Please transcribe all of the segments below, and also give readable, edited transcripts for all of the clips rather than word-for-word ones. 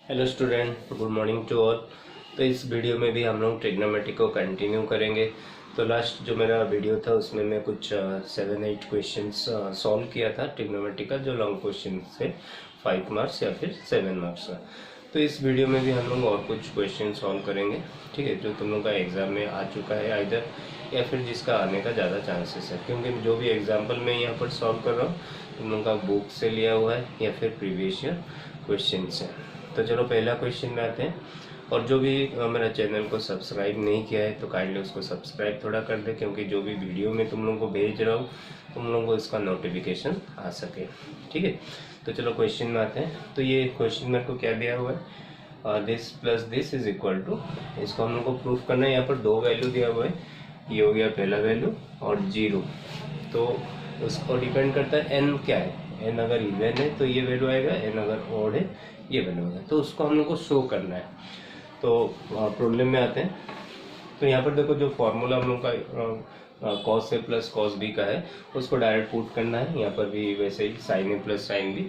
Hello student, good morning to all. तो इस video में भी हम लोग ट्रिग्नोमेट्री को कंटिन्यू करेंगे। तो लास्ट जो मेरा वीडियो था उसमें मैं कुछ 7-8 क्वेश्चंस सॉल्व किया था ट्रिग्नोमेट्री का, जो लॉन्ग क्वेश्चन थे 5 मार्क्स या फिर 7 मार्क्स का। तो इस वीडियो में भी हम लोग और कुछ क्वेश्चन सॉल्व करेंगे, ठीक है, जो तुम लोग का एग्ज़ाम में आ चुका है आइदर, या फिर जिसका आने का ज़्यादा चांसेस है, क्योंकि जो भी एग्जाम्पल मैं यहाँ पर सॉल्व कर रहा हूँ तुम लोग का बुक से लिया हुआ है या फिर प्रीवियस ईयर क्वेश्चन है। तो चलो पहला क्वेश्चन में आते हैं। और जो भी मेरा चैनल को सब्सक्राइब नहीं किया है तो काइंडली उसको सब्सक्राइब थोड़ा कर दे, क्योंकि जो भी वीडियो मैं तुम लोगों को भेज रहा हूँ तुम लोगों को इसका नोटिफिकेशन आ सके, ठीक है। तो चलो क्वेश्चन में आते हैं। तो ये क्वेश्चन मेरे को क्या दिया हुआ है, this plus this is equal to, इसको हम लोग को प्रूफ करना है। यहाँ पर दो वैल्यू दिया हुआ है, ये हो गया पहला वैल्यू और 0। तो उसको डिपेंड करता है एन क्या है। एन अगर इवन है तो ये वैल्यू आएगा, एन अगर ऑड है ये वैल्यू आएगा। तो उसको हम लोग को शो करना है। तो प्रॉब्लम में आते हैं। तो यहाँ पर देखो, जो फॉर्मूला हम लोग का cos A plus cos B का है उसको डायरेक्ट पुट करना है। यहाँ पर भी वैसे ही sine A plus sine B,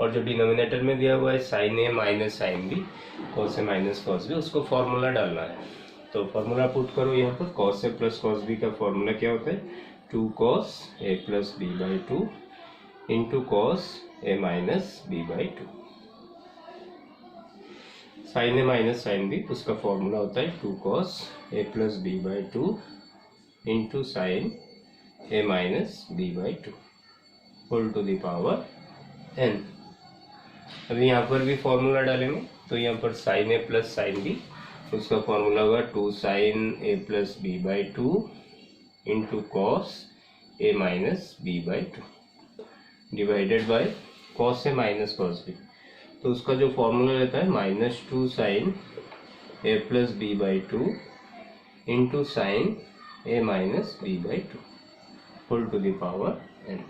और जो डिनोमिनेटर में दिया हुआ है sine A minus sine B, cos A minus cos B, उसको फॉर्मूला डालना है। तो फॉर्मूला पुट करो यहाँ पर। Cos A plus cos B का फॉर्मूला क्या होता है, 2 cos A plus B by 2 into cos A minus B by 2। Sine A minus sine B, उसका फॉर्मूला होता है 2 cos A plus B by 2 into sine A minus B by 2 whole to the power N. अभी यहाँ पर भी formula डालेंगे। तो यहाँ पर sine A plus sine B, उसका फॉर्मूला होगा 2 sine A plus B by 2 into cos A minus B by 2 divided by cos A minus cos B. तो उसका जो फॉर्मूला रहता है -2 sine A plus B by 2 into sine A minus B by 2 whole to the power N.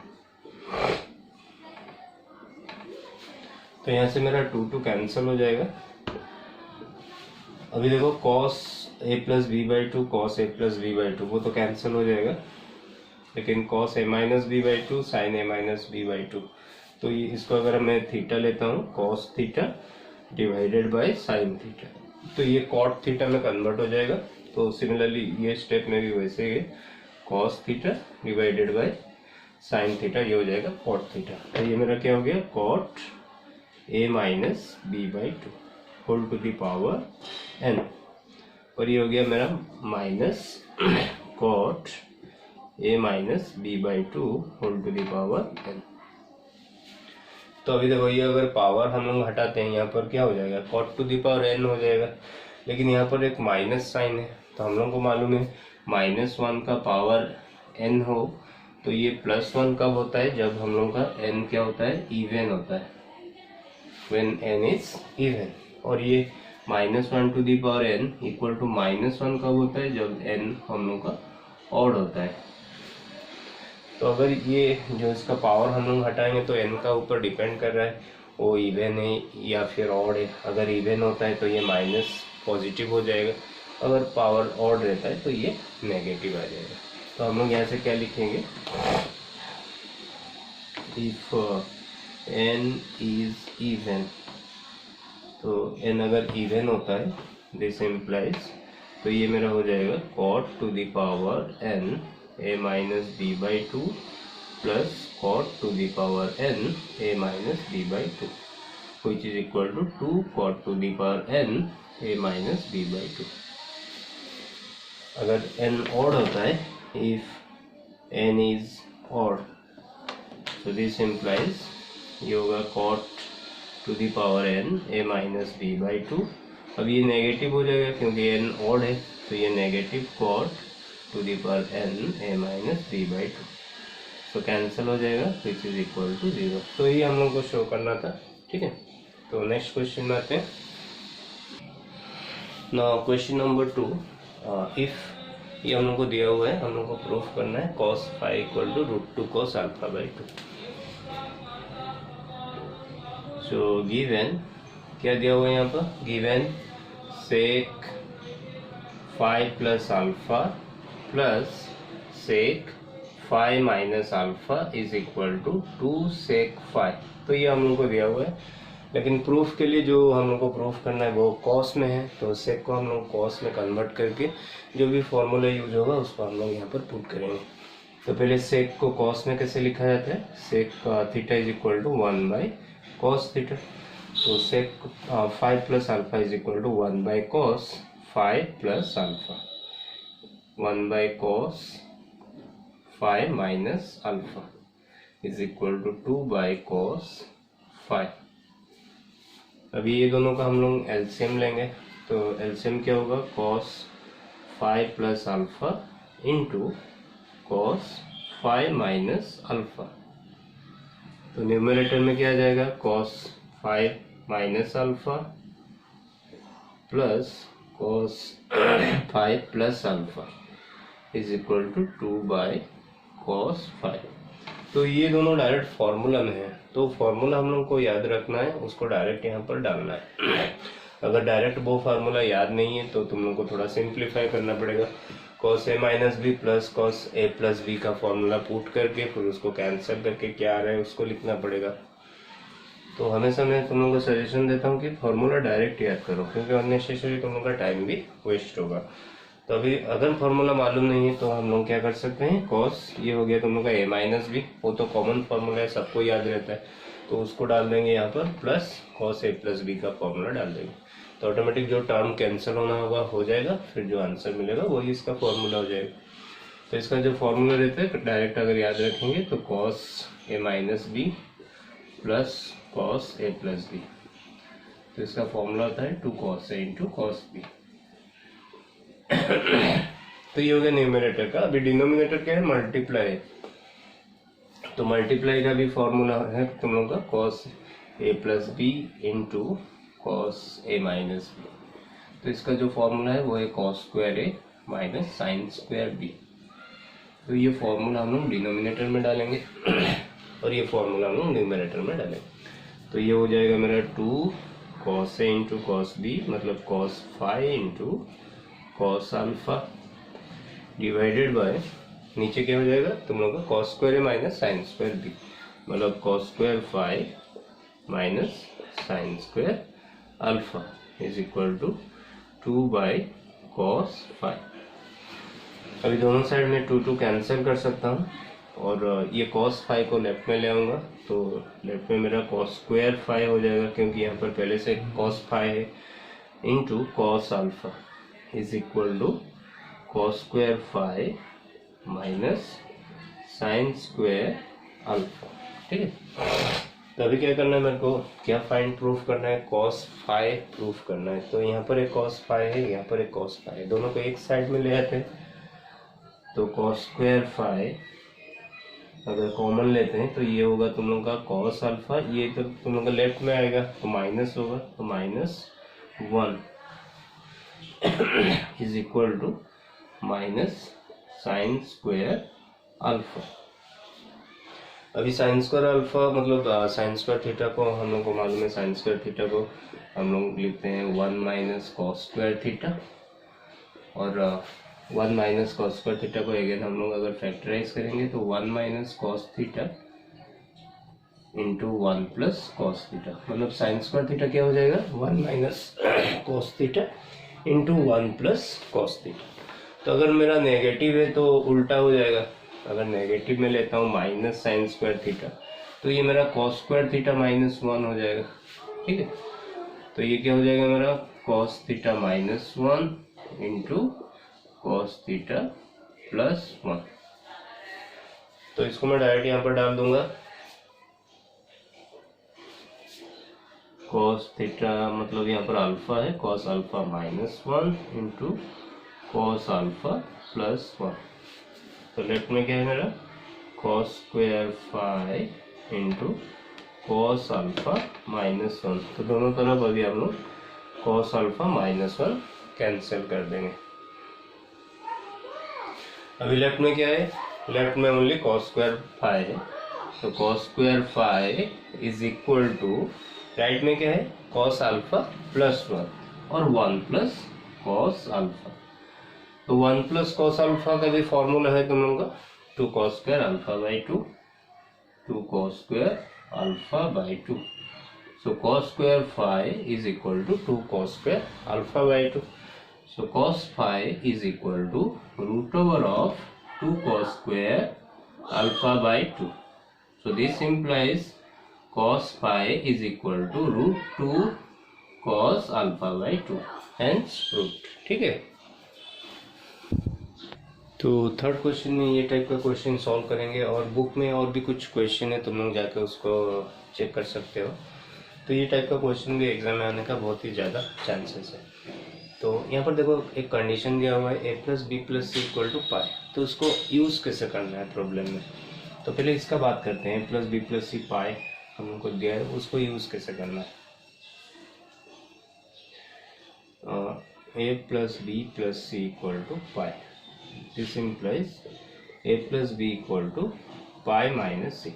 तो यहाँ से मेरा 2 cancel हो जाएगा। अभी देखो, cos A plus B by 2 cos A plus B by 2 वो तो कैंसिल हो जाएगा, लेकिन cos A minus B by 2 sine A minus B by 2, तो ये इसको अगर मैं थीटा लेता हूँ cos theta divided by sine theta, तो ये कॉट थीटा में कन्वर्ट हो जाएगा। तो सिमिलरली ये स्टेप में भी वैसे ही cos theta divided by sine theta, ये हो जाएगा कॉट थीटा। तो ये मेरा क्या हो गया, cot A minus B by 2 whole to the power N. और ये हो गया मेरा minus cot A minus B by 2 whole to the power N. तो अभी देखो, ये अगर पावर हम लोग हटाते हैं यहाँ पर क्या हो जाएगा, cot to the power N हो जाएगा। लेकिन यहाँ पर एक माइनस साइन है, तो हम लोग को मालूम है -1 का पावर एन हो तो ये +1 कब होता है, जब हम लोग का एन क्या होता है, इवन होता है, व्हेन एन इज इवन। और ये -1 to the power N equal to -1 कब होता है, जब एन हम लोग का ऑड होता है। तो अगर ये जो इसका पावर हम लोग हटाएंगे तो एन का ऊपर डिपेंड कर रहा है वो इवन है या फिर ऑड है। अगर इवन होता है तो ये माइनस पॉजिटिव हो जाएगा, अगर पावर ऑड रहता है तो ये नेगेटिव आ जाएगा। तो हम लोग यहाँ से क्या लिखेंगे, इफ एन इज इवन, तो एन अगर इवन होता है दिस इम्प्लाइज, तो ये मेरा हो जाएगा cot to the power N A minus B by 2 plus cot to the power N A minus B by 2 which is equal to 2 cot to the power N A minus B by 2। अगर N odd होता है, if N is odd, so this implies ये होगा cot to the power n a minus B by 2। अब ये negative हो जाएगा क्योंकि n ऑड है, तो ये negative cot to the power n a minus B by 2, तो कैंसिल हो जाएगा विच इज इक्वल टू 0। तो ये हम लोग को शो करना था, ठीक है। तो नेक्स्ट क्वेश्चन में आते हैं। नाउ क्वेश्चन नंबर 2, इफ ये हम लोग को दिया हुआ है, हम लोग को प्रूफ करना है cos phi equal to √2 cos alpha by 2। So given क्या दिया हुआ है यहाँ पर, given sec phi plus alpha plus sec phi minus alpha is equal to 2 sec phi. तो ये हम लोग को दिया हुआ है लेकिन प्रूफ के लिए जो हम लोग को प्रूफ करना है वो कॉस में है, तो सेक को हम लोग कॉस में कन्वर्ट करके जो भी फॉर्मूला यूज होगा उसको हम लोग यहाँ पर पुट करेंगे। तो पहले सेक को कॉस में कैसे लिखा जाता है, sec theta is equal to 1 by cos theta. तो sec 5 plus alpha is equal to 1 by cos 5 plus alpha, 1 by cos 5 minus alpha is equal to 2 by cos 5। अभी ये दोनों का हम लोग एलसीएम लेंगे, तो एलसीएम क्या होगा, cos 5 plus alpha into cos 5 minus alpha. तो न्यूमरेटर में क्या आ जाएगा, cos 5 minus alpha plus cos 5 plus alpha is equal to 2 by cos 5। तो ये दोनों डायरेक्ट फॉर्मूला में है, तो फॉर्मूला हम लोग को याद रखना है, उसको डायरेक्ट यहाँ पर डालना है। अगर डायरेक्ट वो फार्मूला याद नहीं है तो तुम लोग को थोड़ा सिंप्लीफाई करना पड़ेगा। Cos A minus B plus cos A plus B का फॉर्मूला पुट करके फिर उसको कैंसिल करके क्या आ रहा है उसको लिखना पड़ेगा। तो हमेशा मैं तुम लोगों को सजेशन देता हूँ कि फॉर्मूला डायरेक्ट याद करो, क्योंकि अननेसेसरी तुम लोग का टाइम भी वेस्ट होगा। तो अभी अगर फॉर्मूला मालूम नहीं है तो हम लोग क्या कर सकते हैं, कॉस ये हो गया तुम लोग का ए माइनस बी, वो तो कॉमन फॉर्मूला है, सबको याद रहता है, तो उसको डाल देंगे यहाँ पर, plus cos A plus B का फॉर्मूला डाल देंगे, तो ऑटोमेटिक जो टर्म कैंसिल होना होगा हो जाएगा, फिर जो आंसर मिलेगा वही इसका फॉर्मूला हो जाएगा। तो इसका जो फॉर्मूला रहता है डायरेक्ट अगर याद रखेंगे तो cos A minus B plus cos A plus B, तो इसका फॉर्मूला होता है 2 cos A into cos B. तो ये हो गया न्यूमरेटर का। अभी डिनोमिनेटर क्या है, मल्टीप्लाई, तो मल्टीप्लाई का भी फॉर्मूला है तुम लोग का cos A plus B into cos A minus B, तो इसका जो फॉर्मूला है वो है cos square A minus sine square B. तो ये फॉर्मूला हम लोग डिनोमिनेटर में डालेंगे और ये फॉर्मूला हम लोग न्यूमरेटर में डालेंगे। तो ये हो जाएगा मेरा 2 cos A into cos B, मतलब cos 5 into cos alpha divided by, नीचे क्या हो जाएगा तुम लोग का cos square A minus sine square B, मतलब cos square 5 minus sine square alpha is equal to 2 by cos 5। अभी दोनों साइड में 2 कैंसिल कर सकता हूँ और ये cos 5 को लेफ्ट में ले आऊँगा, तो लेफ्ट में मेरा cos स्क्वायर 5 हो जाएगा, क्योंकि यहाँ पर पहले से cos 5 है, into cos alpha is equal to cos square 5 minus sine square alpha. ठीक है, तो अभी क्या करना है, मेरे को क्या फाइंड प्रूफ करना है, cos 5 प्रूफ करना है। तो यहाँ पर एक cos 5 है, यहाँ पर एक cos 5 है, दोनों को एक साइड में ले आते हैं। तो cos स्क्वायर 5 अगर कॉमन लेते हैं तो ये होगा तुम लोग का cos अल्फा, ये तो तुम लोग का लेफ्ट में आएगा तो माइनस होगा, तो -1 is equal to minus sine square alpha. अभी साइन स्क्वायर अल्फा मतलब साइन स्क्वायर थीटा को हम लोग को मालूम है, साइन स्क्वायर थीटा को हम लोग लिखते हैं 1 माइनस कॉस स्क्वायर थीटा, और 1 माइनस कॉस स्क्वायर थीटा को अगेन हम लोग अगर फैक्टराइज करेंगे तो 1 minus cos theta into 1 plus cos theta, मतलब साइन स्क्वायर थीटा क्या हो जाएगा 1 minus cos theta into 1 plus cos theta. तो अगर मेरा नेगेटिव है तो उल्टा हो जाएगा, अगर नेगेटिव में लेता हूँ माइनस साइन स्क्वायर थीटा तो ये मेरा कॉस स्क्वायर थीटा -1 हो जाएगा। ठीक है, तो ये क्या हो जाएगा मेरा cos theta -1 into cos theta +1। तो इसको मैं डायरेक्ट यहाँ पर डाल दूंगा, कॉस थीटा मतलब यहाँ पर अल्फा है, cos alpha -1 into cos alpha +1। तो लेफ्ट में क्या है मेरा cos square 5 into cos alpha -1। तो दोनों तरफ अभी हम लोग कॉस अल्फा -1 कैंसिल कर देंगे। अभी लेफ्ट में क्या है, लेफ्ट में ओनली कॉस स्क्वायर 5 है, तो cos square 5 is equal to, right में क्या है कॉस अल्फा +1 और 1 प्लस कॉस अल्फा। तो 1 प्लस कॉस अल्फा का भी फॉर्मूला है तुम लोगों का 2 cos square alpha by 2, 2 cos square alpha by 2। So cos square phi is equal to 2 cos square alpha by 2. So cos phi is equal to root over of 2 cos square alpha by 2. So this implies cos phi is equal to root 2 cos alpha by 2. Hence root. ठीक है. तो third question में ये type का question solve करेंगे और book में और भी कुछ क्वेश्चन है, तुम लोग जाकर उसको चेक कर सकते हो. तो ये टाइप का क्वेश्चन भी एग्जाम में आने का बहुत ही ज़्यादा चांसेस है. तो यहाँ पर देखो एक कंडीशन दिया हुआ है a plus B plus C equal to pi. तो उसको यूज़ कैसे करना है प्रॉब्लम में. तो पहले इसका बात करते हैं. a प्लस बी प्लस सी पाई हम लोग को दिया है, उसको यूज़ कैसे करना है. a plus B plus C equal to pi. This implies a plus B equal to pi minus C.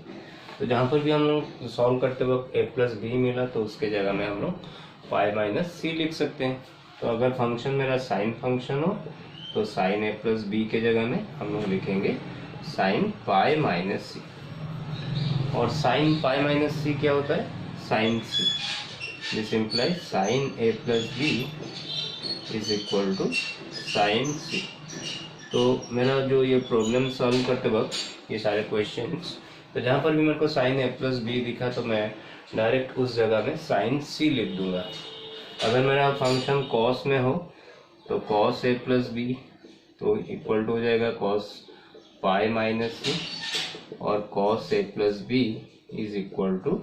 तो जहाँ पर भी हम लोग सॉल्व करते वक्त a प्लस बी मिला तो उसके जगह में हम लोग पाई माइनस सी लिख सकते हैं. तो अगर फंक्शन मेरा साइन फंक्शन हो तो साइन a प्लस बी के जगह में हम लोग लिखेंगे साइन पाई माइनस सी. और साइन पाई माइनस सी क्या होता है, sine C. This implies sine a plus B is equal to sine C. तो मेरा जो ये प्रॉब्लम सॉल्व करते वक्त ये सारे क्वेश्चंस, तो जहाँ पर भी मेरे को साइन a प्लस बी दिखा तो मैं डायरेक्ट उस जगह में साइन सी लिख दूंगा. अगर मेरा फंक्शन कॉस में हो तो कॉस a प्लस बी तो इक्वल टू हो जाएगा कॉस पाई माइनस सी, और cos a plus B is equal to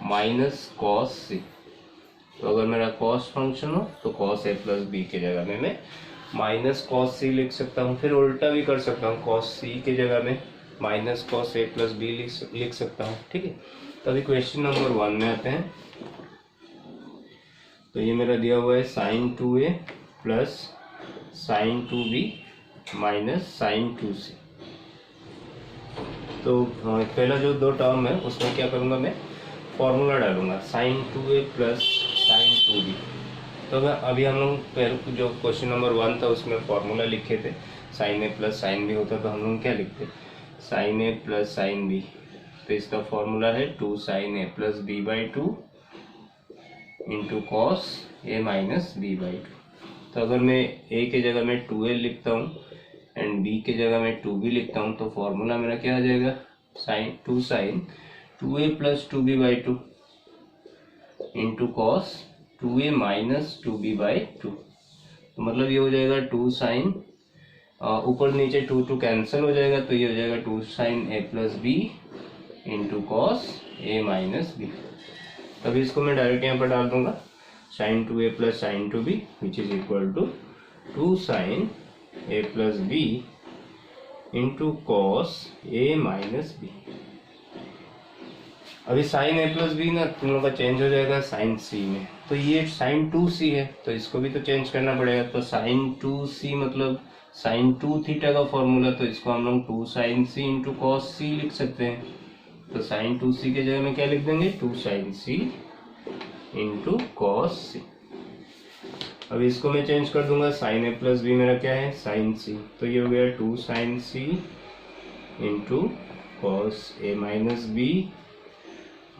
minus cos C. तो अगर मेरा कॉस फंक्शन हो तो कॉस a प्लस बी के जगह में मैं माइनस कॉस सी लिख सकता हूँ. फिर उल्टा भी कर सकता हूँ, कॉस सी के जगह में minus cos a plus B लिख सकता हूँ. ठीक है. तो अभी क्वेश्चन नंबर 1 में आते हैं. तो ये मेरा दिया हुआ है sine 2a plus sine 2b minus sine 2c. तो पहला जो दो टर्म है उसमें क्या करूँगा, मैं फॉर्मूला डालूंगा sign 2a plus sine 2b. तो अभी हम लोग पहले जो क्वेश्चन नंबर 1 था उसमें फॉर्मूला लिखे थे, sine a plus sine b होता तो हम लोग क्या लिखते, sine a plus sine b. तो इसका फॉर्मूला है 2 sine a plus b by 2 into cos a minus b by 2. तो अगर मैं a के जगह में 2a लिखता हूँ एंड b के जगह में 2b लिखता हूँ तो फॉर्मूला मेरा क्या आ जाएगा, sine 2 sine 2a plus 2b by 2 into cos 2a minus 2b by 2. तो मतलब ये हो जाएगा 2 साइन, ऊपर नीचे 2 2 कैंसिल हो जाएगा तो ये हो जाएगा 2 sine a plus b into cos a minus b. तभी इसको मैं डायरेक्ट यहाँ पर डाल दूंगा sine 2a plus sine 2b which is equal to 2 sine a plus b into cos a minus b. अभी साइन a प्लस बी ना तुम लोग का चेंज हो जाएगा साइन c में. तो ये साइन 2c है तो इसको भी तो चेंज करना पड़ेगा. तो साइन 2c मतलब साइन 2 थीटा का फॉर्मूला, तो इसको हम लोग 2 sine c into cos c लिख सकते हैं. तो साइन 2c के जगह में क्या लिख देंगे, 2 sine c into cos c. अब इसको मैं चेंज कर दूंगा, साइन a प्लस बी मेरा क्या है, साइन c. तो ये हो गया 2 sine c into cos a minus B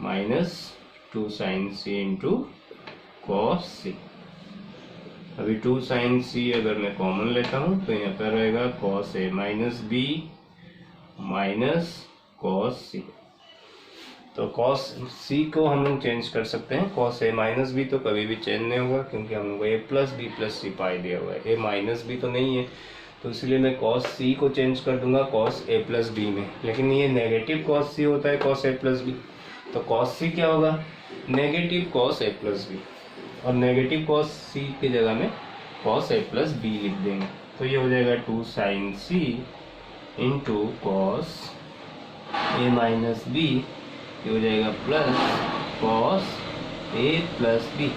minus 2 sine c into cos c. अभी 2 साइन c अगर मैं कॉमन लेता हूँ तो यहाँ पर रहेगा cos a minus B minus cos c. तो कॉस c को हम लोग चेंज कर सकते हैं. कॉस a माइनस बी तो कभी भी चेंज नहीं होगा क्योंकि हम लोग a प्लस बी प्लस सी पाई दिया हुआ है. a माइनस बी तो नहीं है तो इसलिए मैं कॉस c को चेंज कर दूंगा कॉस a प्लस बी में. लेकिन ये नेगेटिव कॉस c होता है कॉस a प्लस बी. तो कॉस c क्या होगा, negative cos a plus B. और नेगेटिव कॉस c की जगह में कॉस a प्लस बी लिख देंगे. तो ये हो जाएगा 2 sine c into cos a minus B. ये हो जाएगा plus cos a plus B.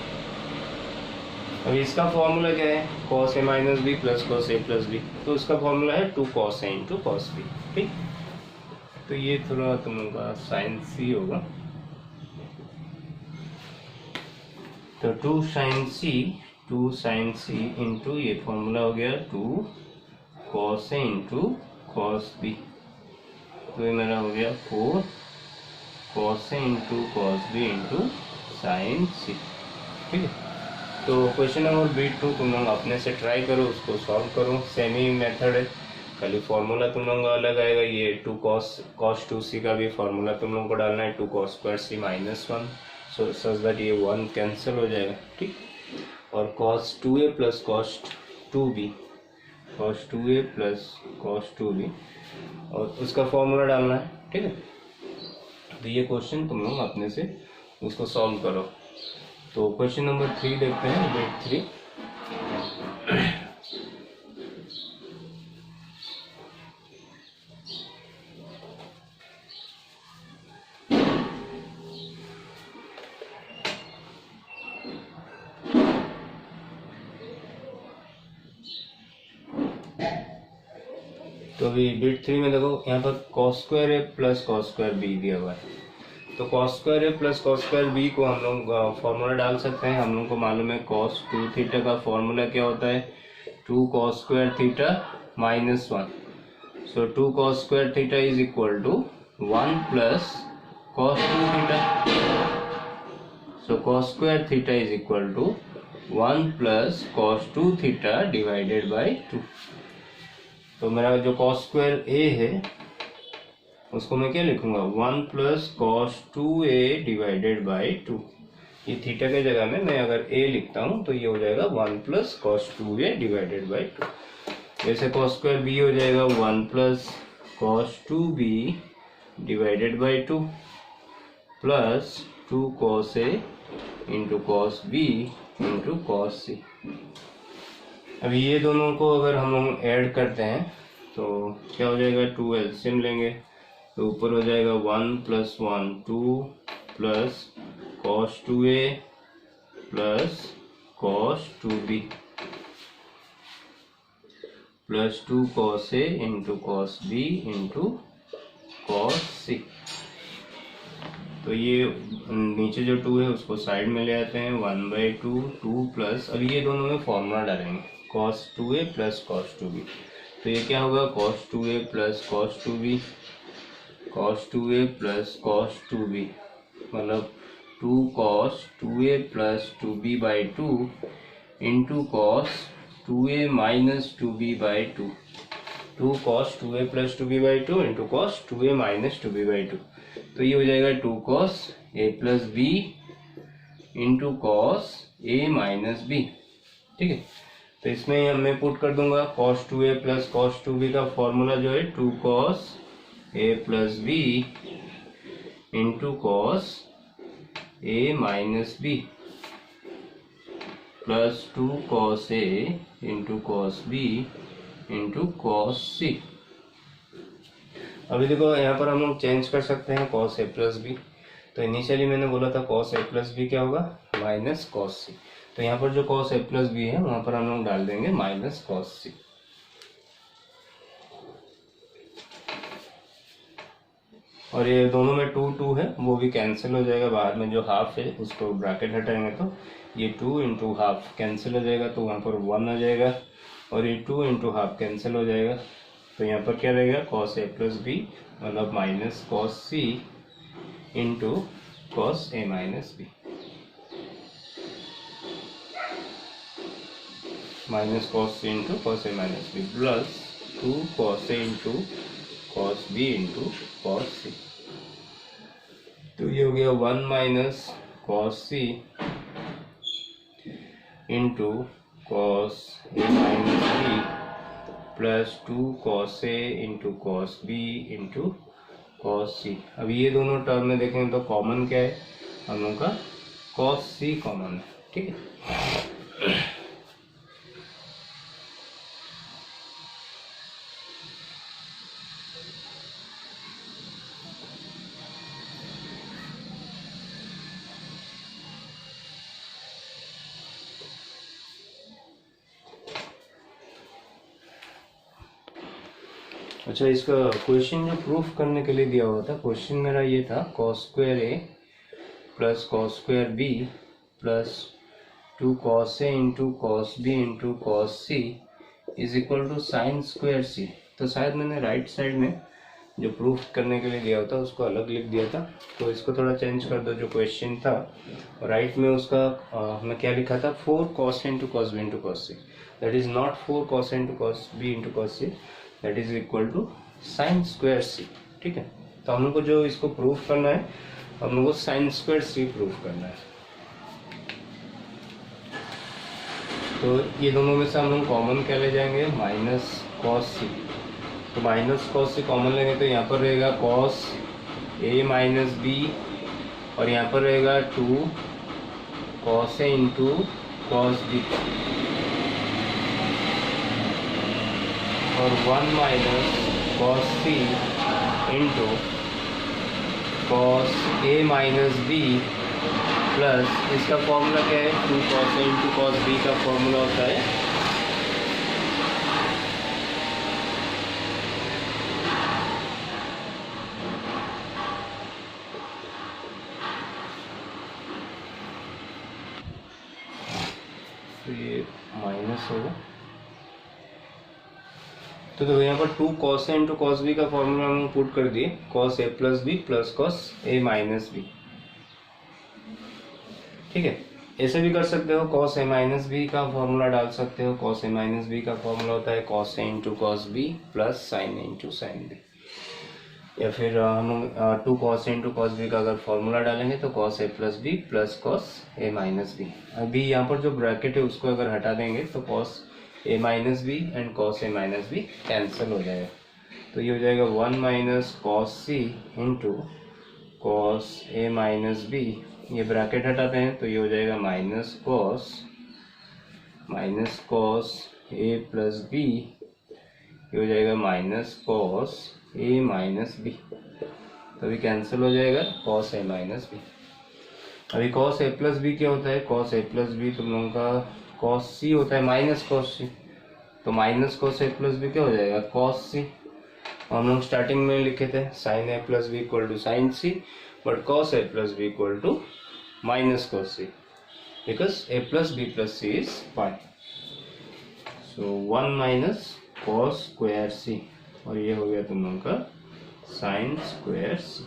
अब इसका फॉर्मूला क्या है, cos a minus B plus cos a plus B. तो उसका फॉर्मूला है 2 cos a into cos B. ठीक. तो ये थोड़ा तुम लोग का साइन c होगा. तो 2 साइन c इंटू ये फॉर्मूला हो गया 2 cos a into cos B. तो ये मेरा हो गया 4 cos a into cos B into sine C. ठीक है, तो क्वेश्चन नंबर B2 तुम लोग अपने से ट्राई करो, उसको सॉल्व करो। सेम ही मेथड है, खाली फॉर्मूला तुम लोगों का अलग आएगा। ये 2 cos 2c का भी फॉर्मूला तुम लोगों को डालना है, 2 cos square c minus 1, so such that ये 1 कैंसिल हो जाएगा। ठीक, और cos 2a plus cos 2b, cos 2a plus cos 2b, और उसका फॉर्मूला डालना है। ठीक है, तो ये क्वेश्चन तुम लोग अपने से उसको सॉल्व करो। तो क्वेश्चन नंबर 3 देखते हैं, बिट 3। तो अभी बिट 3 में देखो, यहाँ पर cos स्क्वायर ए प्लस cos स्क्वायर बी दिया हुआ है। तो cos स्क्वायर ए प्लस cos स्क्वायर बी को हम लोग फॉर्मूला डाल सकते हैं। हम लोग को मालूम है cos 2 थीटा का फॉर्मूला क्या होता है, 2 cos square theta minus 1। So 2 cos square theta is equal to 1 plus cos 2 theta. So cos square theta is equal to 1 plus cos 2 theta divided by 2। तो मेरा जो cos स्क्वायर ए है उसको मैं क्या लिखूंगा, 1 plus cos 2a divided by 2। ये theta के जगह में मैं अगर a लिखता हूँ तो ये हो जाएगा 1 plus cos 2a divided by 2। वैसे cos स्क्वायर b हो जाएगा 1 plus cos 2b divided by 2 plus 2 cos a into cos b into cos c। अभी ये दोनों को अगर हम लोग ऐड करते हैं तो क्या हो जाएगा, 2 एलसीएम लेंगे तो ऊपर हो जाएगा 1 plus 1 2 plus cos 2a plus cos 2b plus 2 cos a into cos b into cos c। तो ये नीचे जो 2 है उसको साइड में ले आते हैं, 1/2 2 प्लस, अब ये दोनों में फॉर्मूला डालेंगे cos 2a plus cos 2b। तो ये क्या होगा, cos 2a plus cos 2b, cos 2a plus cos 2b, मतलब 2 cos 2a plus 2b by 2 into cos 2a minus 2b by 2। 2 cos 2a plus 2b by 2 into cos 2a minus 2b by 2। तो ये हो जाएगा 2 cos a plus b into cos a minus b। ठीक है, तो इसमें मैं put कर दूंगा cos 2a plus cos 2b का फॉर्मूला जो है 2 cos a plus b into cos a minus b plus 2 cos a into cos b into cos c। अभी देखो यहाँ पर हम लोग चेंज कर सकते हैं cos a प्लस b। तो इनिशियली मैंने बोला था cos a प्लस b क्या होगा, माइनस cos c। तो यहाँ पर जो cos a प्लस b है वहां पर हम लोग डाल देंगे माइनस cos c। और ये दोनों में 2 2 है, वो भी कैंसिल हो जाएगा। बाहर में जो हाफ है उसको ब्रैकेट हटाएंगे तो ये 2 इंटू हाफ कैंसिल हो जाएगा, तो वहाँ पर 1 आ जाएगा, और ये 2 इंटू हाफ कैंसिल हो जाएगा। तो यहाँ पर क्या रहेगा, cos a प्लस b मतलब minus cos c into cos a minus b, minus cos c into cos a minus b plus 2 cos a into cos b into cos c। तो ये हो गया 1 minus cos c into cos a minus b plus 2 cos a into cos b into cos c। अब ये दोनों term में देखें तो कॉमन क्या है, हम लोग का cos c कॉमन है। ठीक है, अच्छा इसका क्वेश्चन जो प्रूफ करने के लिए दिया हुआ था, क्वेश्चन मेरा ये था cos square a plus cos square b plus 2 cos a into cos b into cos c is equal to sine square c। तो शायद मैंने राइट साइड में जो प्रूफ करने के लिए दिया होता है उसको अलग लिख दिया था, तो इसको थोड़ा चेंज कर दो। जो क्वेश्चन था राइट में उसका मैं क्या लिखा था, 4 cos A into cos B into cos C, that is not 4 cos A into cos B into cos C, that is equal to sine square C। ठीक है, तो हम लोग को जो इसको प्रूफ करना है, हम लोग को साइन स्क्वायर C प्रूफ करना है। तो ये दोनों में से हम लोग कॉमन क्या ले जाएंगे, माइनस कॉस C। तो माइनस कॉस से कॉमन लेंगे तो यहाँ पर रहेगा कॉस A माइनस B, और यहाँ पर रहेगा 2 cos A into cos B, और 1 minus cos C into cos A minus B plus इसका फॉर्मूला क्या है, 2 cos A into cos B का फॉर्मूला होता है तो ये माइनस होगा। तो देखो यहाँ पर 2 cos A into cos B का फॉर्मूला हम पुट कर दिए, cos A plus B plus cos A minus B. ठीक है, ऐसे भी कर सकते हो, cos A माइनस बी का फॉर्मूला डाल सकते हो। cos A माइनस बी का फॉर्मूला होता है cos A into cos B plus sine A into sine B. या फिर हम 2 cos A into cos B का अगर फॉर्मूला डालेंगे तो cos A plus B plus cos A minus B. अभी यहाँ पर जो ब्रैकेट है उसको अगर हटा देंगे तो cos A minus B and cos A minus B cancel हो जाएगा। तो ये हो जाएगा 1 minus cos C into cos A minus B, ये ब्रैकेट हटाते हैं तो ये हो जाएगा minus cos A plus B, ये हो जाएगा minus cos A minus B, तो अभी कैंसिल हो जाएगा cos A माइनस बी। अभी cos A प्लस बी क्या होता है, cos A प्लस बी तुम लोगों का cos C होता है माइनस cos C, तो minus cos A plus B क्या हो जाएगा cos C। हम लोग स्टार्टिंग में लिखे थे sine A plus B equal to sine C, but cos A plus B equal to minus cos C, because A plus B plus C is pi. So 1 minus cos square C, और ये हो गया तुम लोगों का sine square C।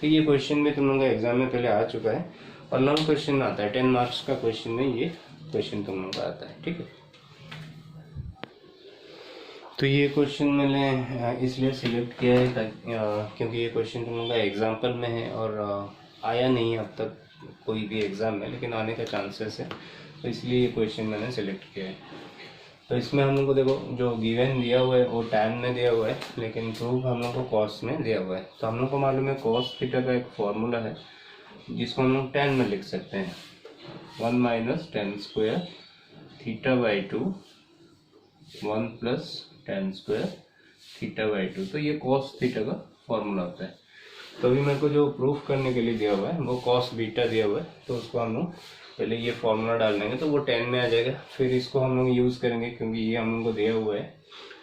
तो ये question में तुम लोगों का एग्जाम में पहले आ चुका है, और लॉन्ग क्वेश्चन आता है, 10 मार्क्स का क्वेश्चन में ये क्वेश्चन तुम लोगों का आता है। ठीक है, तो ये क्वेश्चन मैंने इसलिए सिलेक्ट किया है क्योंकि ये क्वेश्चन तुम लोगों का एग्जाम्पल में है और आया नहीं है अब तक कोई भी एग्ज़ाम में, लेकिन आने का चांसेस है, तो इसलिए ये क्वेश्चन मैंने सिलेक्ट किया है। तो इसमें हम लोग को देखो जो गिवन दिया हुआ है वो tan में दिया हुआ है, लेकिन प्रूफ हम लोग को cos में दिया हुआ है। तो हम लोग को मालूम है cos थीटा का एक फॉर्मूला है जिसको हम लोग tan में लिख सकते हैं, 1 minus tan square theta by 2 1 plus tan square theta by 2, तो ये cos थीटा का फॉर्मूला होता है। तो अभी मेरे को जो प्रूफ करने के लिए दिया हुआ है वो cos बीटा दिया हुआ है, तो उसको हम लोग पहले ये फॉर्मूला डाल देंगे तो वो 10 में आ जाएगा, फिर इसको हम लोग यूज़ करेंगे क्योंकि ये हम लोग को दिया हुआ है।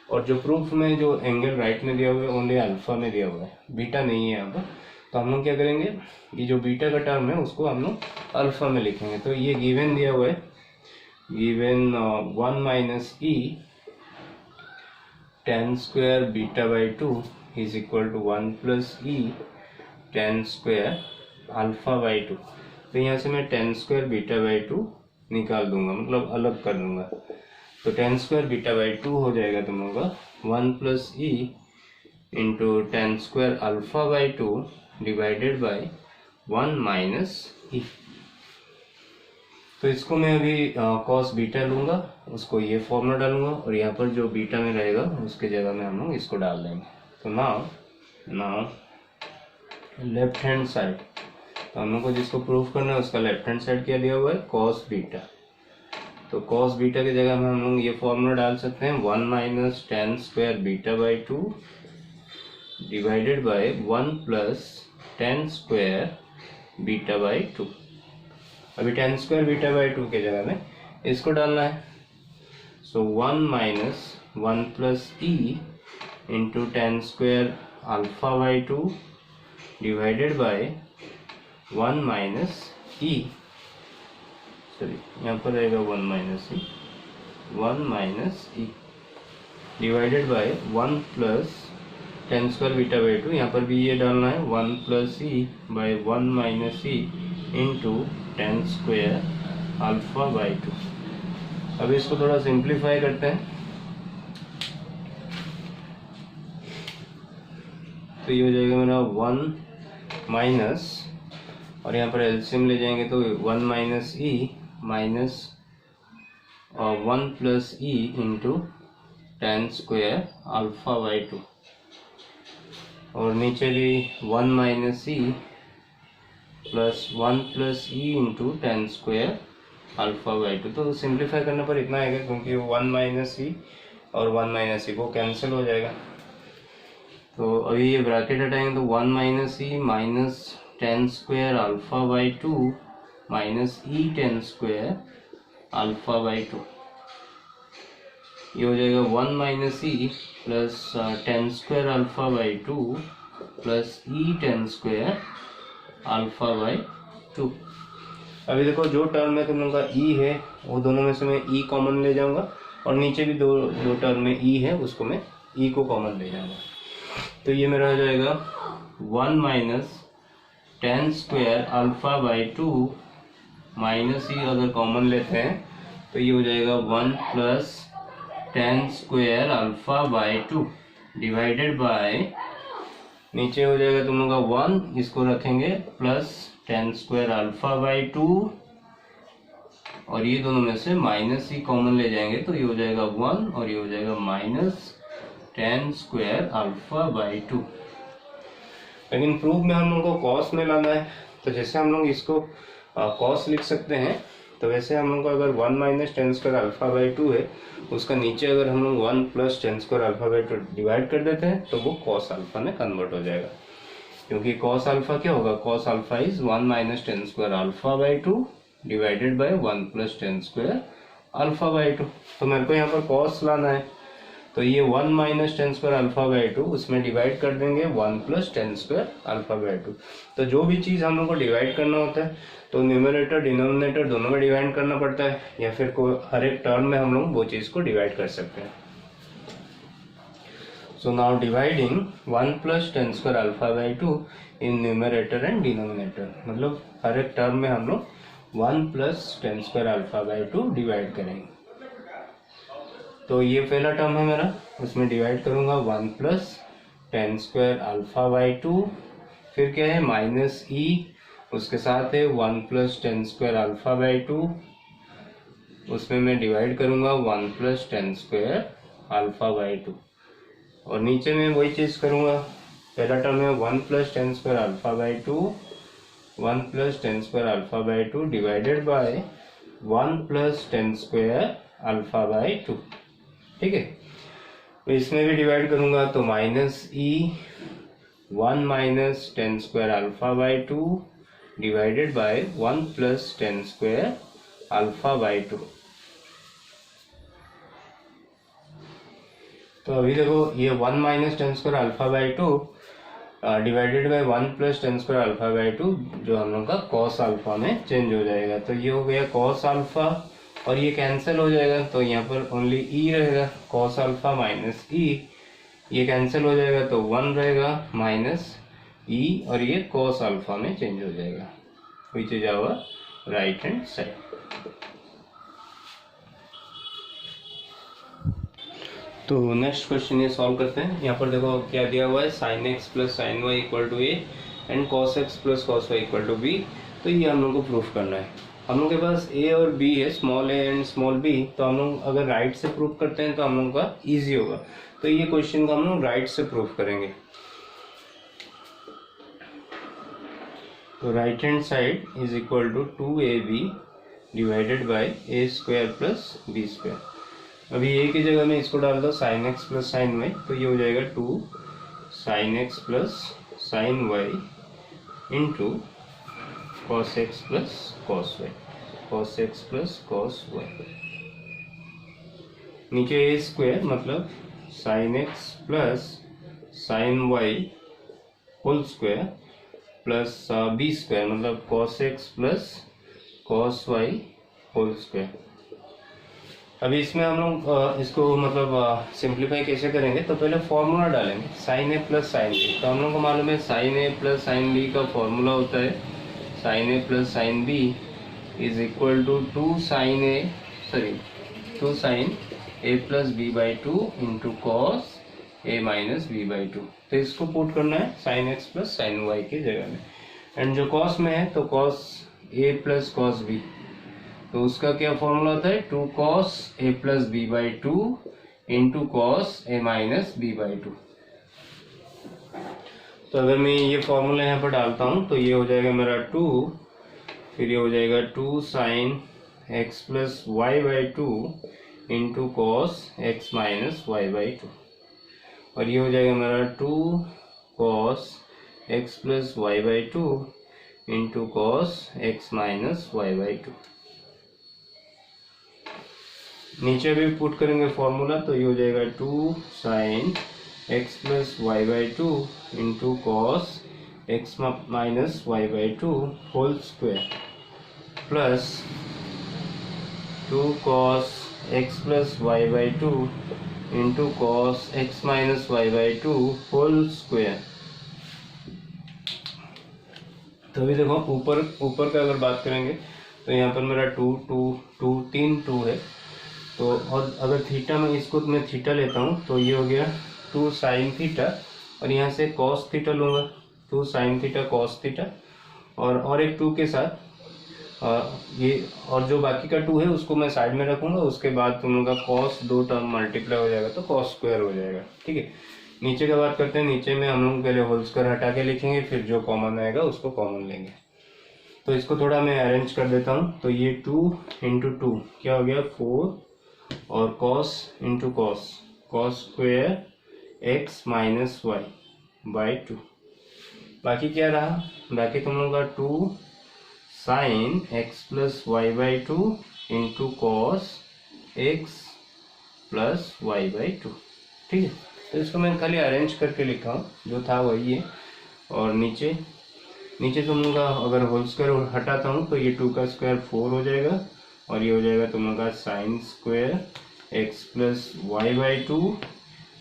और जो प्रूफ में जो एंगल राइट में दिया हुआ है ओनली अल्फा में दिया हुआ है, बीटा नहीं है यहाँ पर। तो हम लोग क्या करेंगे, ये जो बीटा का टर्म है उसको हम लोग अल्फा में लिखेंगे। तो ये गिवन दिया हुआ है, given 1 minus E tan square beta by 2 is equal to 1 plus E tan square alpha by 2। तो यहाँ से मैं टेन स्क्वायर बीटा बाई 2 निकाल दूंगा, मतलब अलग कर दूंगा। तो टेन स्क्वायर बीटा बाई 2 हो जाएगा तुम लोग का 1 plus E into tan square alpha by 2 divided by 1 minus E. तो इसको मैं अभी कॉस बीटा लूंगा, उसको ये फॉर्मूला डालूंगा, और यहाँ पर जो बीटा में रहेगा उसके जगह में हम लोग इसको डाल देंगे। तो नाउ लेफ्ट हैंड साइड, तो हम लोग को जिसको प्रूफ करना है उसका लेफ्ट हैंड साइड क्या दिया हुआ है, कॉस बीटा। तो कॉस बीटा की जगह में हम लोग ये फॉर्मूला डाल सकते हैं 1 minus tan square beta by 2 divided by 1 plus tan square beta by 2। अभी टेन स्क्वायर बीटा बाई 2 की जगह में इसको डालना है। सो 1 minus 1 plus E into tan square alpha by 2 divided by 1 minus E, sorry यहाँ पर रहेगा 1 minus E, 1 minus E divided by 1 plus tan square beta by two, यहाँ पर भी ये डालना है 1 plus E by 1 minus E into tan square alpha by to. अब इसको थोड़ा सिंप्लीफाई करते हैं, तो ये हो जाएगा मेरा 1 माइनस, और यहाँ पर एलसीएम ले जाएंगे तो 1 minus E minus 1 plus E into tan square alpha by two, और नीचे भी 1 minus E plus 1 plus E into tan square alpha by two. तो सिंप्लीफाई करने पर इतना आएगा, क्योंकि 1 माइनस ई और 1 माइनस ई वो कैंसिल हो जाएगा। तो अभी ये ब्रैकेट हटाएंगे तो 1 minus E minus tan square alpha by two minus E tan square alpha by to, ये हो जाएगा 1 minus E plus tan square alpha by two plus E tan square alpha by to. अभी देखो जो term में तुम लोग का ई है वो दोनों में से मैं ई कॉमन ले जाऊंगा, और नीचे भी दो टर्म में ई है उसको मैं ई को कॉमन ले जाऊंगा। तो ये मेरा हो जाएगा 1 minus tan square alpha by two minus E, अगर कॉमन लेते हैं तो ये हो जाएगा 1 plus tan square alpha by two divided by, नीचे हो जाएगा तुम लोग का 1, इसको रखेंगे plus tan square alpha by two, और ये दोनों में से माइनस ही कॉमन ले जाएंगे तो ये हो जाएगा 1 और ये हो जाएगा minus tan square alpha by to. लेकिन प्रूफ में हम लोग को कॉस में लाना है, तो जैसे हम लोग इसको कॉस लिख सकते हैं, तो वैसे हम लोग को अगर 1 minus tan square alpha by two है, उसका नीचे अगर हम लोग 1 plus tan square alpha by to divide कर देते हैं तो वो कॉस अल्फा में कन्वर्ट हो जाएगा, क्योंकि कॉस अल्फा क्या होगा, cos alpha is 1 minus tan square alpha by two divided bye 1 plus tan square alpha by two. तो मेरे को यहाँ पर कॉस लाना है, तो ये 1 minus tan square alpha by to उसमें डिवाइड कर देंगे 1 plus tan square alpha by two. तो जो भी चीज़ हम लोग को डिवाइड करना होता है तो न्यूमरेटर डिनोमिनेटर दोनों में डिवाइड करना पड़ता है, या फिर हर एक टर्म में हम लोग वो चीज़ को डिवाइड कर सकते हैं। So now dividing 1 plus tan square alpha by to in numerator and denominator, मतलब हर एक टर्म में हम लोग 1 plus tan square alpha by to divide करेंगे। तो ये पहला टर्म है मेरा, उसमें डिवाइड करूंगा 1 plus tan square alpha by to, फिर क्या है माइनस ई, उसके साथ है 1 plus tan square alpha by to, उसमें मैं डिवाइड करूंगा 1 plus tan square alpha by two, और नीचे में वही चीज़ करूंगा। पहला टर्म है 1 plus tan square alpha by to, 1 plus tan square alpha by two divided bye 1 plus tan square alpha by two, ठीक है। तो इसमें भी डिवाइड करूंगा तो minus E 1 minus tan square alpha by two divided bye 1 plus tan square alpha by two. तो अभी देखो ये 1 minus tan square alpha by two divided bye 1 plus tan square alpha by to जो हम लोग का कॉस अल्फा में change हो जाएगा, तो ये हो गया कॉस अल्फा, और ये कैंसिल हो जाएगा तो यहाँ पर ओनली ई रहेगा, कॉस अल्फा माइनस ई, ये कैंसिल हो जाएगा तो 1 रहेगा माइनस ई, और ये कॉस अल्फा में चेंज हो जाएगा, which is our right hand side. तो नेक्स्ट क्वेश्चन ये सॉल्व करते हैं। यहाँ पर देखो क्या दिया हुआ है, sine X plus sine Y equal to A and cos X plus cos Y equal to B. तो ये हम लोग को प्रूफ करना है। हम लोग के पास ए और बी है, small A and small B, तो हम लोग अगर राइट से प्रूफ करते हैं तो हम लोग का ईजी होगा। तो ये क्वेश्चन को हम लोग राइट से प्रूफ करेंगे। तो right hand side is equal to 2ab divided by A square plus B square. अभी ए की जगह में इसको डाल दो sine X plus sine Y, तो ये हो जाएगा 2 sine X plus sine Y into cos X plus cos Y, cos X plus cos Y. नीचे ए स्क्वायर मतलब sine X plus sine Y whole square plus B square मतलब cos X plus cos Y whole square. अभी इसमें हम लोग इसको मतलब simplify कैसे करेंगे, तो पहले फॉर्मूला डालेंगे sine A plus sine B. तो हम लोग को मालूम है sine A plus sine B का फॉर्मूला होता है sine A plus sine B is equal to two sine A plus B by two into cos A minus B by two. तो इसको पुट करना है sine X plus sine Y की जगह में, एंड जो कॉस में है तो cos A plus cos B, तो उसका क्या फॉर्मूला होता है two cos A plus B by two into cos A minus B by two. तो अगर मैं ये फॉर्मूला यहाँ पर डालता हूँ तो ये हो जाएगा मेरा टू, फिर ये हो जाएगा two sine X plus Y by two into cos X minus Y by two, और ये हो जाएगा मेरा two cos X plus Y by two into cos X minus Y by two. नीचे भी पुट करेंगे फॉर्मूला, तो ये हो जाएगा two sine X plus Y by two into cos X minus Y by two whole square plus two cos X plus Y by two into cos X minus Y by two whole square. तो अभी देखो ऊपर का अगर बात करेंगे तो यहाँ पर मेरा तीन टू है, तो और अगर थीटा में इसको मैं थीटा लेता हूँ तो ये हो गया टू साइन थीटा, और यहाँ से कॉस थीटा लूँगा, two sine theta cos theta, और एक टू के साथ ये, और जो बाकी का टू है उसको मैं साइड में रखूँगा, उसके बाद तुम लोग का कॉस दो टर्म मल्टीप्लाई हो जाएगा तो कॉस स्क्वायर हो जाएगा। ठीक है, नीचे का बात करते हैं। नीचे में हम लोग पहले होल स्क्वायर हटा के लिखेंगे, फिर जो कॉमन आएगा उसको कॉमन लेंगे। तो इसको थोड़ा मैं अरेंज कर देता हूँ, तो ये टू इंटू टू क्या हो गया फोर, और cos into cos cos square X minus Y by two. बाकी क्या रहा, बाकी तुम लोग का two sine X plus Y by two into cos X plus Y by two. ठीक है, तो इसको मैं खाली अरेंज करके लिखा हूँ, जो था वही है। और नीचे तुम लोग का अगर होल स्क्वायर हटाता हूँ तो ये टू का स्क्वायर फोर हो जाएगा, और ये हो जाएगा तुम लोग का sine square X plus Y by two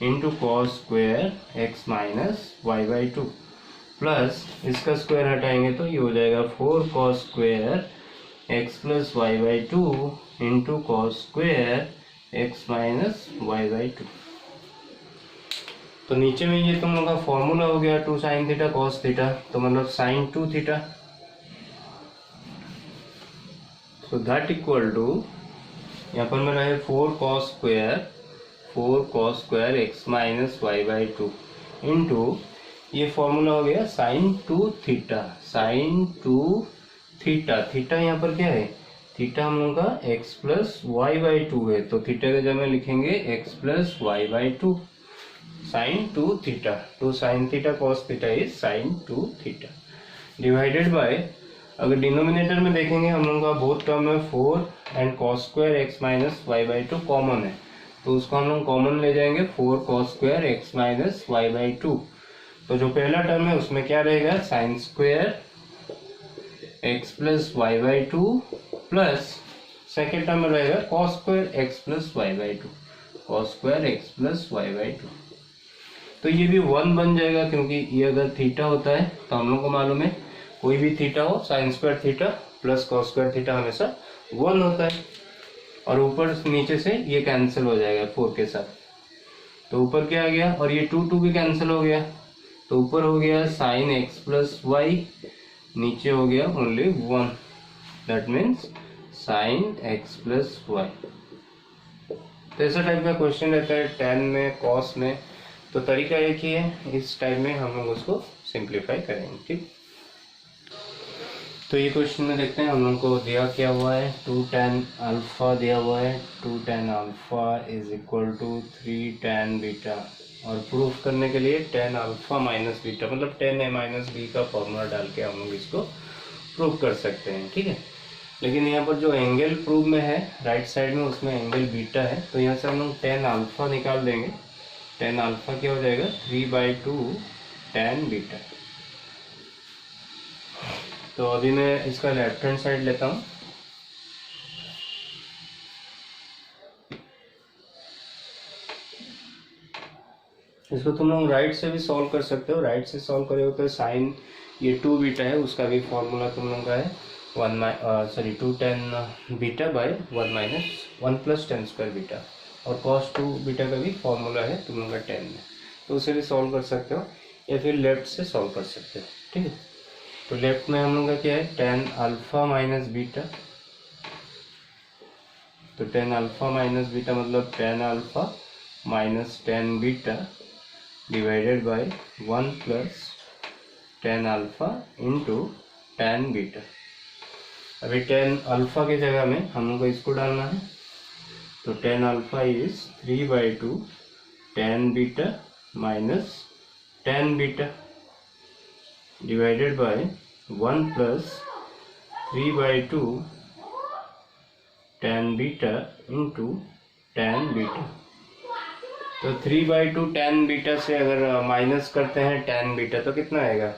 into cos square X minus Y by two, plus इसका स्क्वायर हटाएंगे तो ये हो जाएगा four cos square X plus Y by two into cos square X minus Y by two. तो नीचे में ये तुम लोग का फॉर्मूला हो गया two sine theta cos theta, तो मतलब sine two theta, so that equal to यहाँ पर मेरा है four cos square X minus Y by two into ये फॉर्मूला हो गया साइन टू थीटा, थीटा यहाँ पर क्या है, थीटा हम लोग का X plus Y by two है, तो थीटा के जगह लिखेंगे X plus Y by two, sine two theta, two sine theta cos theta is sine two theta, divided by, अगर डिनोमिनेटर में देखेंगे हम लोग का बोथ टर्म में four and cos square X minus Y by two common है, तो उसको हम लोग कॉमन ले जाएंगे four cos square X minus Y by two. तो जो पहला टर्म है उसमें क्या रहेगा sine square X plus Y by two, plus second term में रहेगा cos square X plus Y by two, cos square X plus Y by two. तो ये भी वन बन जाएगा, क्योंकि ये अगर थीटा होता है तो हम लोग को मालूम है कोई भी थीटा हो sign square theta plus cos square theta हमेशा वन होता है, और ऊपर नीचे से ये कैंसिल हो जाएगा फोर के साथ, तो ऊपर क्या आ गया, और ये टू भी कैंसिल हो गया, तो ऊपर हो गया साइन एक्स प्लस वाई, नीचे हो गया only one, that means sine X plus Y. तो ऐसा टाइप का क्वेश्चन रहता है टेन में कॉस में, तो तरीका एक ही है, इस टाइप में हम लोग उसको सिंप्लीफाई करेंगे। ठीक, तो ये क्वेश्चन में देखते हैं हम लोग को दिया क्या हुआ है, टू टेन अल्फा दिया हुआ है, two tan alpha is equal to three tan beta, और प्रूफ करने के लिए टेन अल्फा माइनस बीटा मतलब टेन ए माइनस बी का फॉर्मूला डाल के हम लोग इसको प्रूव कर सकते हैं। ठीक है, लेकिन यहाँ पर जो एंगल प्रूव में है राइट साइड में उसमें एंगल बीटा है, तो यहाँ से हम लोग टेन अल्फा निकाल देंगे, टेन अल्फा क्या हो जाएगा three by two tan beta. तो अभी मैं इसका लेफ्ट हैंड साइड लेता हूँ, इसको तुम लोग राइट से भी सॉल्व कर सकते हो। राइट से सॉल्व करोगे तो साइन ये 2 बीटा है उसका भी फॉर्मूला तुम लोग का है 2 tan beta by 1 plus tan square beta, और cos 2 बीटा का भी फॉर्मूला है तुम लोग का 10 में, तो उसे भी सॉल्व कर सकते हो या फिर लेफ्ट से सॉल्व कर सकते हो। ठीक है, तो लेफ्ट में हम लोग का क्या है tan अल्फा माइनस बीटा, तो tan अल्फा माइनस बीटा मतलब tan alpha minus tan beta divided bye 1 plus tan alpha into tan beta. अभी tan अल्फा की जगह में हम लोग को इसको डालना है, तो tan alpha is 3/2 tan beta minus tan beta divided bye 1 plus 3/2 tan beta into tan beta. तो 3/2 tan बीटा से अगर माइनस करते हैं tan बीटा तो कितना आएगा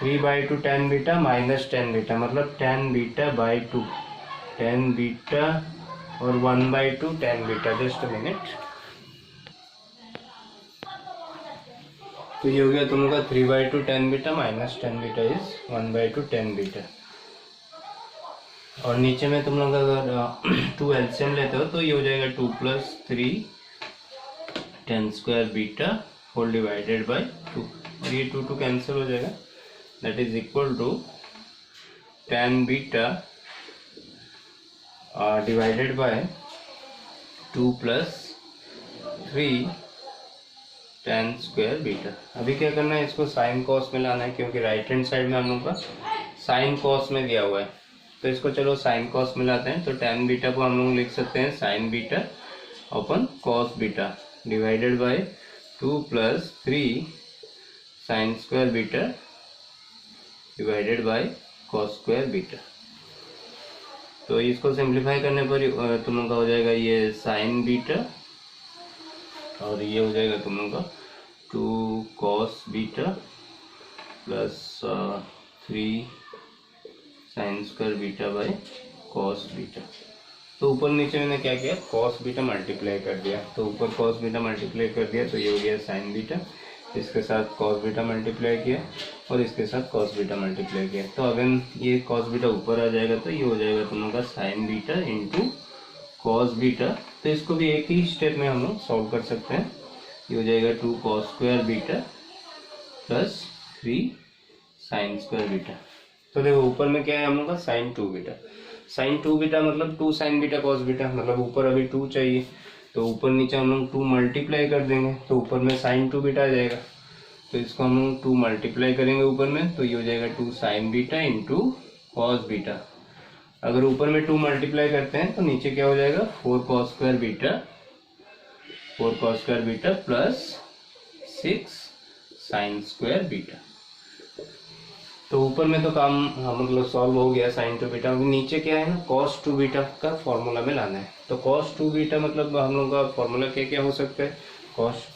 3/2 tan beta minus tan beta मतलब tan beta by 2, tan beta और 1/2 tan beta. Just a minute, तो ये हो गया तुम लोग का 3/2 tan beta minus tan beta is 1/2 tan beta. और नीचे में तुम लोग अगर 2 एलसीएम लेते हो तो ये हो जाएगा 2 plus 3 tan square beta whole divided by 2, और ये 2 कैंसिल हो जाएगा, that is equal to tan beta divided by 2 plus 3 tan square beta. अभी क्या करना है, इसको साइन कॉस में लाना है क्योंकि राइट हैंड साइड में हम लोग का साइन कॉस में दिया हुआ है, तो इसको चलो साइन कॉस में लाते हैं। तो tan बीटा को हम लोग लिख सकते हैं sign beta upon cos beta divided by 2 plus 3 sign square beta divided by cos square beta. तो इसको सिंप्लीफाई करने पर तुम लोग का हो जाएगा ये साइन बीटा, और ये हो जाएगा तुम लोग का 2 cos beta plus 3 sign square beta by cos beta. तो ऊपर नीचे मैंने क्या किया कॉस बीटा मल्टीप्लाई कर दिया, तो ऊपर कॉस बीटा मल्टीप्लाई कर दिया तो ये हो गया साइन बीटा, इसके साथ कॉस बीटा मल्टीप्लाई किया और इसके साथ कॉस बीटा मल्टीप्लाई किया। तो अगर ये कॉस बीटा ऊपर आ जाएगा तो ये हो जाएगा तुम लोग का sign beta into cos beta. तो इसको भी एक ही स्टेप में हम लोग सॉल्व कर सकते हैं, ये हो जाएगा 2 cos square beta plus 3 sign square beta. तो देखो ऊपर में क्या है हम लोग का साइन 2 बीटा, साइन 2 बीटा मतलब 2 साइन बीटा कॉस बीटा, मतलब ऊपर अभी 2 चाहिए तो ऊपर नीचे हम लोग 2 मल्टीप्लाई कर देंगे तो ऊपर में साइन 2 बीटा आ जाएगा। तो इसको हम लोग 2 मल्टीप्लाई करेंगे ऊपर में तो ये हो जाएगा 2 sign beta into cos beta. अगर ऊपर में 2 मल्टीप्लाई करते हैं तो नीचे क्या हो जाएगा 4 cos square beta plus 6 sine square beta. तो ऊपर में तो काम मतलब सॉल्व हो गया साइन 2 बीटा। अभी नीचे क्या है ना कॉस 2 बीटा का फॉर्मूला में लाना है। तो कॉस 2 बीटा मतलब हम लोग का फॉर्मूला क्या क्या हो सकता है, कॉस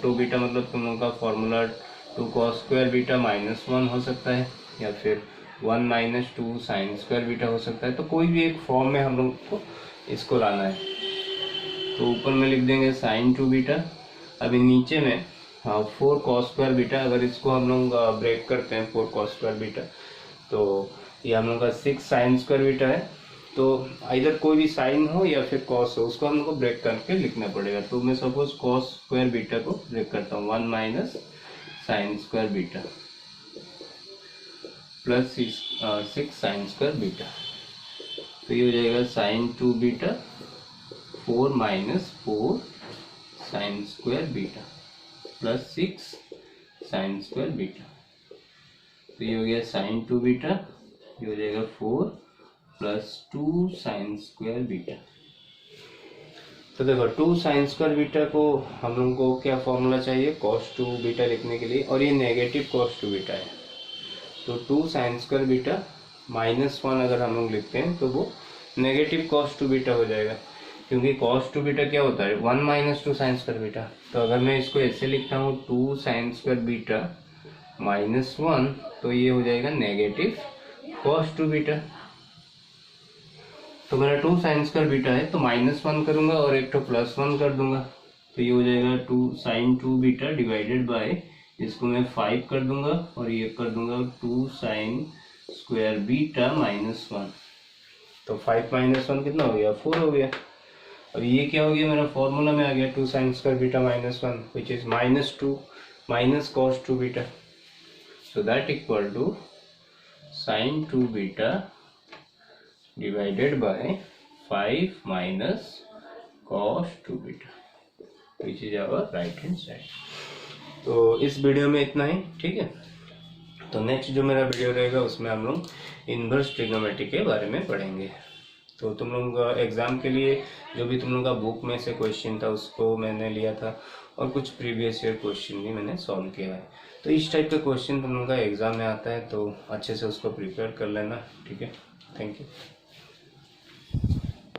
2 बीटा मतलब तुम लोग का फॉर्मूला 2 कॉस स्क्वायर बीटा -1 हो सकता है, या फिर 1 - 2 साइन स्क्वायर बीटा हो सकता है। तो कोई भी एक फॉर्म में हम लोग को इसको लाना है। तो ऊपर में लिख देंगे साइन 2 बीटा, अभी नीचे में 4 कॉस स्क्वायर बीटा। अगर इसको हम लोग ब्रेक करते हैं 4 कॉस स्क्वायर बीटा तो ये हम लोग का 6 साइन स्क्वायर बीटा है। तो इधर कोई भी साइन हो या फिर कॉस हो उसको हम लोग को ब्रेक करके लिखना पड़ेगा। तो मैं सपोज कॉस स्क्वायर बीटा को ब्रेक करता हूँ 1 - sine square beta plus 6 sine square beta. तो ये हो जाएगा sine 2 beta 4 - 4 sine square beta plus 6 sine square beta. तो ये हो गया साइन 2 बीटा, ये हो जाएगा 4 प्लस 2 साइन स्क्वायर बीटा। तो देखो 2 साइन स्क्वायर बीटा को हम लोग को क्या फॉर्मूला चाहिए cos 2 बीटा लिखने के लिए, और ये नेगेटिव cos 2 बीटा है। तो 2 साइन स्क्वायर बीटा -1 अगर हम लोग लिखते हैं तो वो नेगेटिव cos 2 बीटा हो जाएगा, क्योंकि cos 2 बीटा क्या होता है 1 - 2 साइन स्क्वायर बीटा। तो अगर मैं इसको ऐसे लिखता हूँ 2 साइन स्क्वायर बीटा -1 तो ये हो जाएगा नेगेटिव cos 2 बीटा। तो मेरा 2 साइन स्क्वायर बीटा है तो -1 करूंगा और एक तो +1 कर दूंगा, तो ये हो जाएगा 2 sin 2 बीटा डिवाइडेड बाय, इसको मैं 5 कर दूंगा और ये कर दूंगा 2 sin स्क्वायर बीटा माइनस 1। तो 5 माइनस 1 कितना हो गया, 4 हो गया। अब ये क्या हो गया, मेरा फॉर्मूला में आ गया 2 sin square beta minus 1 which is -2 minus cos 2 beta. So that equal to sin 2 beta divided by 5 minus cos 2 beta which is our right hand side. तो इस वीडियो में इतना ही, ठीक है। तो नेक्स्ट जो मेरा वीडियो रहेगा उसमें हम लोग इनवर्स ट्रिग्नोमेट्री के बारे में पढ़ेंगे। तो तुम लोग एग्ज़ाम के लिए जो भी तुम लोग का बुक में से क्वेश्चन था उसको मैंने लिया था और कुछ प्रीवियस ईयर क्वेश्चन भी मैंने सॉल्व किया है। तो इस टाइप का क्वेश्चन तुम लोग का एग्ज़ाम में आता है तो अच्छे से उसको प्रिपेयर कर लेना, ठीक है। Thank you.